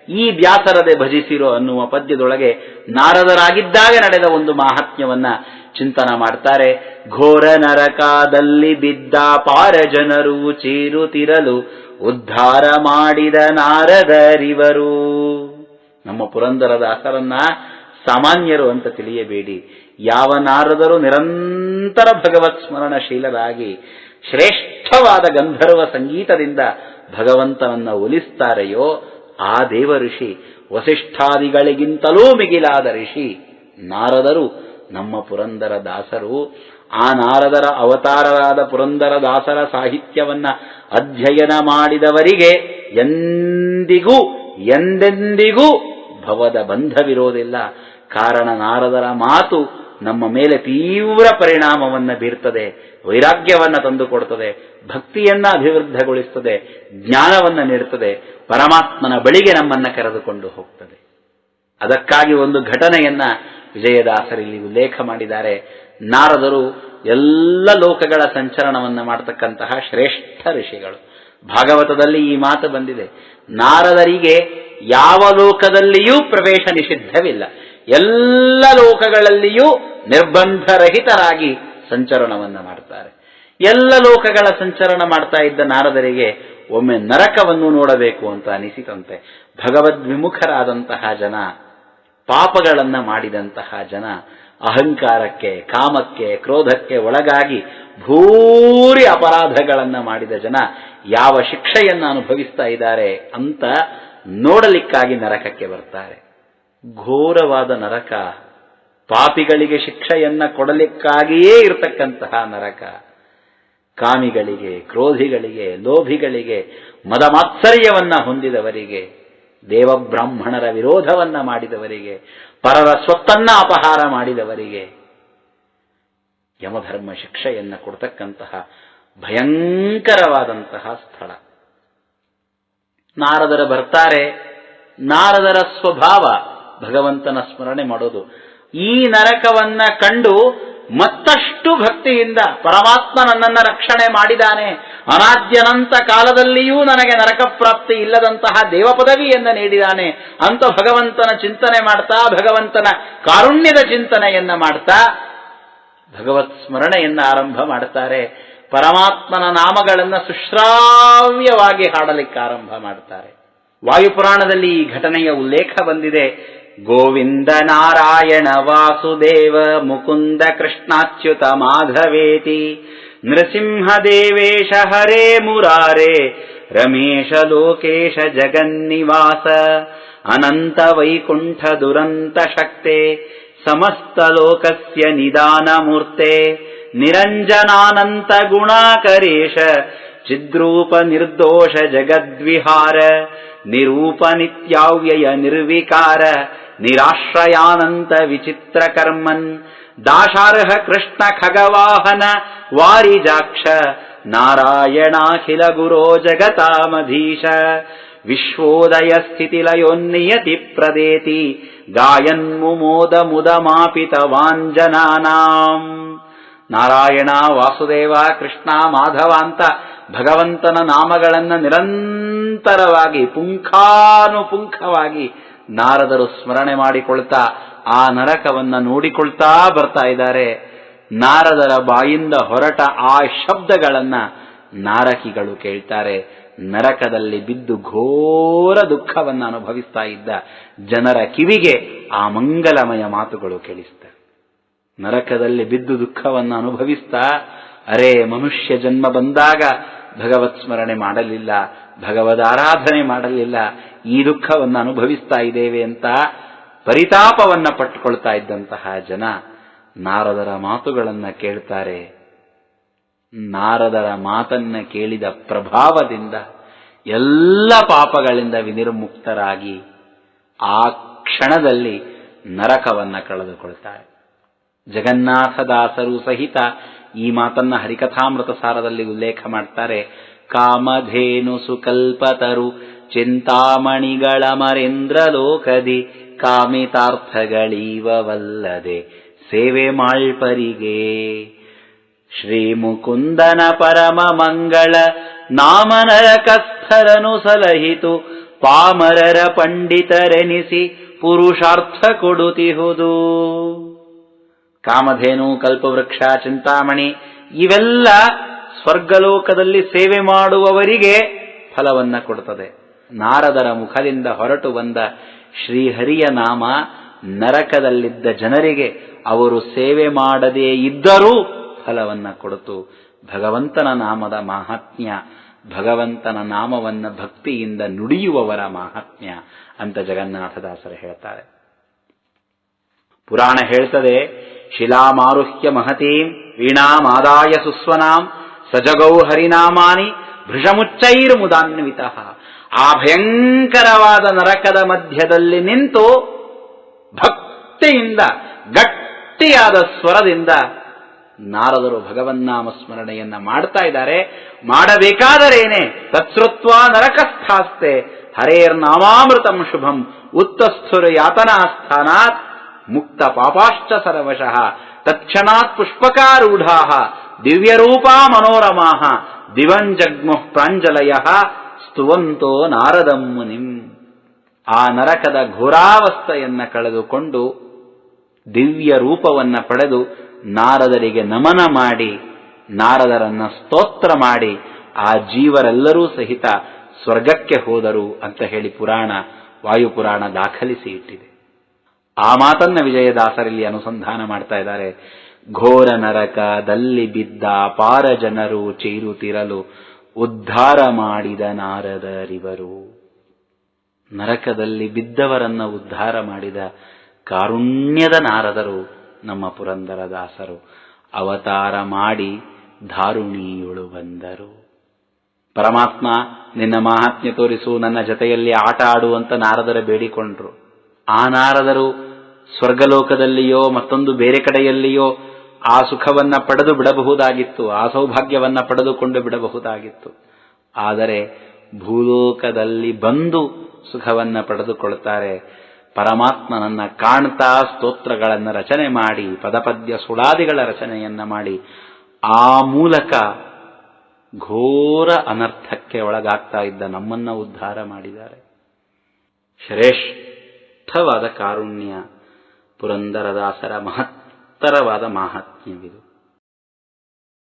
ಈ ಬ್ಯಾಸರದೆ ಭಜಿಸಿರೋ ಅನ್ನುವ ಪದ್ಯದೊಳಗೆ ನಾರದರಾಗಿದ್ದಾಗ ನಡೆದ ಒಂದು ಮಾಹಾತ್ಮ್ಯವನ್ನ ಚಿಂತನ ಮಾಡ್ತಾರೆ. ಘೋರ ನರಕದಲ್ಲಿ ಬಿದ್ದ ಪಾರ ಜನರು ಚೀರುತ್ತಿರಲು ಉದ್ಧಾರ ಮಾಡಿದ ನಾರದರಿವರು. ನಮ್ಮ ಪುರಂದರದಾಸರನ್ನ ಸಾಮಾನ್ಯರು ಅಂತ ತಿಳಿಯಬೇಡಿ. ಯಾವ ನಾರದರು ನಿರಂತರ ಭಗವತ್ ಸ್ಮರಣಶೀಲರಾಗಿ ಶ್ರೇಷ್ಠವಾದ ಗಂಧರ್ವ ಸಂಗೀತದಿಂದ ಭಗವಂತನನ್ನ ಒಲಿಸ್ತಾರೆಯೋ ಆ ದೇವ ಋಷಿ, ವಸಿಷ್ಠಾದಿಗಳಿಗಿಂತಲೂ ಮಿಗಿಲಾದ ಋಷಿ ನಾರದರು ನಮ್ಮ ಪುರಂದರ ದಾಸರು. ಆ ನಾರದರ ಅವತಾರರಾದ ಪುರಂದರ ದಾಸರ ಸಾಹಿತ್ಯವನ್ನ ಅಧ್ಯಯನ ಮಾಡಿದವರಿಗೆ ಎಂದೆಂದಿಗೂ ಭವದ ಬಂಧವಿರೋದಿಲ್ಲ. ಕಾರಣ ನಾರದರ ಮಾತು ನಮ್ಮ ಮೇಲೆ ತೀವ್ರ ಪರಿಣಾಮವನ್ನ ಬೀರ್ತದೆ, ವೈರಾಗ್ಯವನ್ನ ತಂದುಕೊಡ್ತದೆ, ಭಕ್ತಿಯನ್ನ ಅಭಿವೃದ್ಧಗೊಳಿಸ್ತದೆ, ಜ್ಞಾನವನ್ನ ನೀಡುತ್ತದೆ, ಪರಮಾತ್ಮನ ಬಳಿಗೆ ನಮ್ಮನ್ನ ಕರೆದುಕೊಂಡು ಹೋಗ್ತದೆ. ಅದಕ್ಕಾಗಿ ಒಂದು ಘಟನೆಯನ್ನ ವಿಜಯದಾಸರಲ್ಲಿ ಉಲ್ಲೇಖ ಮಾಡಿದ್ದಾರೆ. ನಾರದರು ಎಲ್ಲ ಲೋಕಗಳ ಸಂಚರಣವನ್ನ ಮಾಡತಕ್ಕಂತಹ ಶ್ರೇಷ್ಠ ಋಷಿಗಳು. ಭಾಗವತದಲ್ಲಿ ಈ ಮಾತು ಬಂದಿದೆ, ನಾರದರಿಗೆ ಯಾವ ಲೋಕದಲ್ಲಿಯೂ ಪ್ರವೇಶ ನಿಷಿದ್ಧವಿಲ್ಲ, ಎಲ್ಲ ಲೋಕಗಳಲ್ಲಿಯೂ ನಿರ್ಬಂಧರಹಿತರಾಗಿ ಸಂಚರಣವನ್ನ ಮಾಡ್ತಾರೆ. ಎಲ್ಲ ಲೋಕಗಳ ಸಂಚರಣ ಮಾಡ್ತಾ ಇದ್ದ ನಾರದರಿಗೆ ಒಮ್ಮೆ ನರಕವನ್ನು ನೋಡಬೇಕು ಅಂತ ಅನಿಸಿತಂತೆ. ಭಗವದ್ವಿಮುಖರಾದಂತಹ ಜನ, ಪಾಪಗಳನ್ನ ಮಾಡಿದಂತಹ ಜನ, ಅಹಂಕಾರಕ್ಕೆ, ಕಾಮಕ್ಕೆ, ಕ್ರೋಧಕ್ಕೆ ಒಳಗಾಗಿ ಭೂರಿ ಅಪರಾಧಗಳನ್ನ ಮಾಡಿದ ಜನ ಯಾವ ಶಿಕ್ಷೆಯನ್ನ ಅನುಭವಿಸ್ತಾ ಇದ್ದಾರೆ ಅಂತ ನೋಡಲಿಕ್ಕಾಗಿ ನರಕಕ್ಕೆ ಬರ್ತಾರೆ. ಘೋರವಾದ ನರಕ, ಪಾಪಿಗಳಿಗೆ ಶಿಕ್ಷೆಯನ್ನ ಕೊಡಲಿಕ್ಕಾಗಿಯೇ ಇರತಕ್ಕಂತಹ ನರಕ. ಕಾಮಿಗಳಿಗೆ, ಕ್ರೋಧಿಗಳಿಗೆ, ಲೋಭಿಗಳಿಗೆ, ಮದಮಾತ್ಸರ್ಯವನ್ನ ಹೊಂದಿದವರಿಗೆ, ದೇವಬ್ರಾಹ್ಮಣರ ವಿರೋಧವನ್ನ ಮಾಡಿದವರಿಗೆ, ಪರರ ಸ್ವತ್ತನ್ನ ಅಪಹಾರ ಮಾಡಿದವರಿಗೆ ಯಮಧರ್ಮ ಶಿಕ್ಷೆಯನ್ನ ಕೊಡ್ತಕ್ಕಂತಹ ಭಯಂಕರವಾದಂತಹ ಸ್ಥಳ. ನಾರದರು ಬರ್ತಾರೆ. ನಾರದರ ಸ್ವಭಾವ ಭಗವಂತನ ಸ್ಮರಣೆ ಮಾಡೋದು. ಈ ನರಕವನ್ನ ಕಂಡು ಮತ್ತಷ್ಟು ಭಕ್ತಿಯಿಂದ ಪರಮಾತ್ಮ ನನ್ನನ್ನು ರಕ್ಷಣೆ ಮಾಡಿದಾನೆ, ಅನಾದ್ಯನಂತ ಕಾಲದಲ್ಲಿಯೂ ನನಗೆ ನರಕ ಪ್ರಾಪ್ತಿ ಇಲ್ಲದಂತಹ ದೇವ ಪದವಿಯನ್ನು ನೀಡಿದಾನೆ ಅಂತ ಭಗವಂತನ ಚಿಂತನೆ ಮಾಡ್ತಾ, ಭಗವಂತನ ಕಾರುಣ್ಯದ ಚಿಂತನೆಯನ್ನ ಮಾಡ್ತಾ ಭಗವತ್ ಸ್ಮರಣೆಯನ್ನ ಆರಂಭ ಮಾಡ್ತಾರೆ. ಪರಮಾತ್ಮನ ನಾಮಗಳನ್ನು ಸುಶ್ರಾವ್ಯವಾಗಿ ಹಾಡಲಿಕ್ಕೆ ಆರಂಭ ಮಾಡ್ತಾರೆ. ವಾಯುಪುರಾಣದಲ್ಲಿ ಈ ಘಟನೆಯ ಉಲ್ಲೇಖ ಬಂದಿದೆ. ಗೋವಿಂದ ನಾರಾಯಣ ವಾಸುದೇವ ಮುಕುಂದ ಕೃಷ್ಣಾಚ್ಯುತ ಮಾಧವೇತಿ ನೃಸಿಂಹದೇವೇಶ ಹರೇ ಮುರಾರೇ ರಮೇಶ ಲೋಕೇಶ ಜಗನ್ನಿವಾಸ ಅನಂತ ವೈಕುಂಠ ದುರಂತ ಶಕ್ತೆ ಸಮಸ್ತ ಲೋಕಸ್ಯ ನಿದಾನ ಮೂರ್ತೆ ನಿರಂಜನಾನಂತ ಗುಣಾಕರೇಶ ಚಿದ್ರೂಪ ನಿರ್ದೋಷ ಜಗದ್ವಿಹಾರ ನಿರೂಪ ನಿತ್ಯಾವ್ಯಯ ನಿರ್ವಿಕಾರ ನಿರಾಶ್ರಯಾನಂತ ವಿಚಿತ್ರ ಕರ್ಮನ್ ದಾಶಾರ್ಹ ಕೃಷ್ಣ ಖಗವಾಹನ ವಾರಿಜಾಕ್ಷ ನಾರಾಯಣಾಖಿಲ ಗುರೋ ಜಗತಾಮಧೀಶ ವಿಶ್ವೋದಯ ಸ್ಥಿತಿಲಯೋನ್ನಿಯತಿ ಪ್ರದೇತಿ ಗಾಯನ್ಮುಮೋದ ಮುದಮಾಪಿತ ವಾಂಜನಾನಾಂ. ನಾರಾಯಣ, ವಾಸುದೇವ, ಕೃಷ್ಣ, ಮಾಧವ ಅಂತ ಭಗವಂತನ ನಾಮಗಳನ್ನು ನಿರಂತರವಾಗಿ ಪುಂಖಾನುಪುಂಖವಾಗಿ ನಾರದರು ಸ್ಮರಣೆ ಮಾಡಿಕೊಳ್ತಾ ಆ ನರಕವನ್ನ ನೋಡಿಕೊಳ್ತಾ ಬರ್ತಾ ಇದ್ದಾರೆ. ನಾರದರ ಬಾಯಿಂದ ಹೊರಟ ಆ ಶಬ್ದಗಳನ್ನ ನಾರಕಿಗಳು ಕೇಳ್ತಾರೆ. ನರಕದಲ್ಲಿ ಬಿದ್ದು ಘೋರ ದುಃಖವನ್ನ ಅನುಭವಿಸ್ತಾ ಇದ್ದ ಜನರ ಕಿವಿಗೆ ಆ ಮಂಗಲಮಯ ಮಾತುಗಳು ಕೇಳಿಸ್ತವೆ. ನರಕದಲ್ಲಿ ಬಿದ್ದು ದುಃಖವನ್ನ ಅನುಭವಿಸ್ತಾ, ಅರೇ ಮನುಷ್ಯ ಜನ್ಮ ಬಂದಾಗ ಭಗವತ್ ಸ್ಮರಣೆ ಮಾಡಲಿಲ್ಲ, ಭಗವದಾರಾಧನೆ ಮಾಡಲಿಲ್ಲ, ಈ ದುಃಖವನ್ನು ಅನುಭವಿಸ್ತಾ ಇದ್ದೇವೆ ಅಂತ ಪರಿತಾಪವನ್ನ ಪಟ್ಟುಕೊಳ್ತಾ ಇದ್ದಂತಹ ಜನ ನಾರದರ ಮಾತುಗಳನ್ನ ಕೇಳ್ತಾರೆ. ನಾರದರ ಮಾತನ್ನ ಕೇಳಿದ ಪ್ರಭಾವದಿಂದ ಎಲ್ಲ ಪಾಪಗಳಿಂದ ವಿನಿರ್ಮುಕ್ತರಾಗಿ ಆ ಕ್ಷಣದಲ್ಲಿ ನರಕವನ್ನ ಕಳೆದುಕೊಳ್ತಾರೆ. ಜಗನ್ನಾಥದಾಸರು ಸಹಿತ ಈ ಮಾತನ್ನ ಹರಿಕಥಾಮೃತ ಸಾರದಲ್ಲಿ ಉಲ್ಲೇಖ ಮಾಡ್ತಾರೆ. ಕಾಮಧೇನು ಸುಕಲ್ಪತರು ಚಿಂತಾಮಣಿಗಳ ಮರೇಂದ್ರ ಲೋಕದಿ ಕಾಮಿತಾರ್ಥಗಳೀವವಲ್ಲದೆ ಸೇವೆ ಮಾಳ್ಪರಿಗೆ ಶ್ರೀ ಮುಕುಂದನ ಪರಮ ಮಂಗಳ ನಾಮ ನರಕಸ್ಥರನು ಸಲಹಿತು ಪಾಮರರ ಪಂಡಿತರೆನಿಸಿ ಪುರುಷಾರ್ಥ ಕೊಡುತ್ತಿಹುದು. ಕಾಮಧೇನು, ಕಲ್ಪವೃಕ್ಷ, ಚಿಂತಾಮಣಿ ಇವೆಲ್ಲ ಸ್ವರ್ಗಲೋಕದಲ್ಲಿ ಸೇವೆ ಮಾಡುವವರಿಗೆ ಫಲವನ್ನ ಕೊಡುತ್ತದೆ. ನಾರದರ ಮುಖದಿಂದ ಹೊರಟು ಬಂದ ಶ್ರೀಹರಿಯ ನಾಮ ನರಕದಲ್ಲಿದ್ದ ಜನರಿಗೆ ಅವರು ಸೇವೆ ಮಾಡದೇ ಇದ್ದರೂ ಫಲವನ್ನ ಕೊಡುತ್ತು. ಭಗವಂತನ ನಾಮದ ಮಾಹಾತ್ಮ್ಯ, ಭಗವಂತನ ನಾಮವನ್ನ ಭಕ್ತಿಯಿಂದ ನುಡಿಯುವವರ ಮಾಹಾತ್ಮ್ಯ ಅಂತ ಜಗನ್ನಾಥದಾಸರು ಹೇಳ್ತಾರೆ. ಪುರಾಣ ಹೇಳ್ತದೆ, ಶಿಲಾಮಾರುಹ್ಯ ಮಹತೀಂ ವೀಣಾಮಾದಾಯ ಸುಸ್ವನಾಂ ಸಜಗೌ ಹರಿನಾಮಾನಿ ಭೃಷಮುಚ್ಚೈರ್ಮುದಾನ್ವಿತ. ಆ ಭಯಂಕರವಾದ ನರಕದ ಮಧ್ಯದಲ್ಲಿ ನಿಂತು ಭಕ್ತಿಯಿಂದ ಗಟ್ಟಿಯಾದ ಸ್ವರದಿಂದ ನಾರದರು ಭಗವನ್ನಾಮ ಸ್ಮರಣೆಯನ್ನ ಮಾಡ್ತಾ ಇದ್ದಾರೆ. ಮಾಡಬೇಕಾದರೇನೆ ತತ್ಸೃತ್ವ ನರಕಸ್ಥಾಸ್ತೆ ಹರೇರ್ನಾಮಾಮೃತಂ ಶುಭಂ ಉತ್ತಸ್ಥುರ ಯಾತನಾಸ್ಥಾನಾತ್ ಮುಕ್ತ ಪಾಪಾಶ್ಚ ಸರ್ವಶಃ ತತ್ಕ್ಷಣಾತ್ ಪುಷ್ಪಕಾರೂಢಾ ದಿವ್ಯರೂಪಾ ಮನೋರಮಾ ದಿವಂಜಗ್ಮುಃ ಪ್ರಾಂಜಲಯ ಸ್ತುವಂತೋ ನಾರದಂ ಮುನಿಂ. ಆ ನರಕದ ಘೋರಾವಸ್ಥೆಯನ್ನ ಕಳೆದುಕೊಂಡು ದಿವ್ಯ ರೂಪವನ್ನ ಪಡೆದು ನಾರದರಿಗೆ ನಮನ ಮಾಡಿ ನಾರದರನ್ನ ಸ್ತೋತ್ರ ಮಾಡಿ ಆ ಜೀವರೆಲ್ಲರೂ ಸಹಿತ ಸ್ವರ್ಗಕ್ಕೆ ಹೋದರು ಅಂತ ಹೇಳಿ ಪುರಾಣ, ವಾಯುಪುರಾಣ ದಾಖಲಿಸಿ ಇಟ್ಟಿದೆ. ಆ ಮಾತನ್ನ ವಿಜಯದಾಸರಲ್ಲಿ ಅನುಸಂಧಾನ ಮಾಡ್ತಾ ಇದ್ದಾರೆ. ಘೋರ ನರಕದಲ್ಲಿ ಬಿದ್ದ ಪಾರ ಜನರು ಚೇರುತ್ತಿರಲು ಉದ್ಧಾರ ಮಾಡಿದ ನಾರದರಿವರು. ನರಕದಲ್ಲಿ ಬಿದ್ದವರನ್ನ ಉದ್ಧಾರ ಮಾಡಿದ ಕಾರುಣ್ಯದ ನಾರದರು ನಮ್ಮ ಪುರಂದರದಾಸರು. ಅವತಾರ ಮಾಡಿ ಧಾರುಣಿಯೊಳು ಬಂದರು. ಪರಮಾತ್ಮ ನಿನ್ನ ಮಾಹಾತ್ಮ್ಯ ತೋರಿಸು, ನನ್ನ ಜೊತೆಯಲ್ಲಿ ಆಟ ಆಡುವಂತ ನಾರದರ ಬೇಡಿಕೊಂಡ್ರು. ಆ ನಾರದರು ಸ್ವರ್ಗಲೋಕದಲ್ಲಿಯೋ ಮತ್ತೊಂದು ಬೇರೆ ಕಡೆಯಲ್ಲಿಯೋ ಆ ಸುಖವನ್ನ ಪಡೆದು ಬಿಡಬಹುದಾಗಿತ್ತು, ಆ ಸೌಭಾಗ್ಯವನ್ನ ಪಡೆದುಕೊಂಡು ಬಿಡಬಹುದಾಗಿತ್ತು. ಆದರೆ ಭೂಲೋಕದಲ್ಲಿ ಬಂದು ಸುಖವನ್ನ ಪಡೆದುಕೊಳ್ತಾರೆ. ಪರಮಾತ್ಮನನ್ನ ಕಾಣ್ತಾ ಸ್ತೋತ್ರಗಳನ್ನು ರಚನೆ ಮಾಡಿ, ಪದಪದ್ಯ ಸುಳಾದಿಗಳ ರಚನೆಯನ್ನ ಮಾಡಿ ಆ ಮೂಲಕ ಘೋರ ಅನರ್ಥಕ್ಕೆ ಒಳಗಾಗ್ತಾ ಇದ್ದ ನಮ್ಮನ್ನ ಉದ್ಧಾರ ಮಾಡಿದ್ದಾರೆ. ಶ್ರೇಷ್ಠವಾದ ಕಾರುಣ್ಯ, ಪುರಂದರದಾಸರ ಮಹತ್ತರವಾದ ಮಾಹಾತ್ಮ್ಯವಿದು.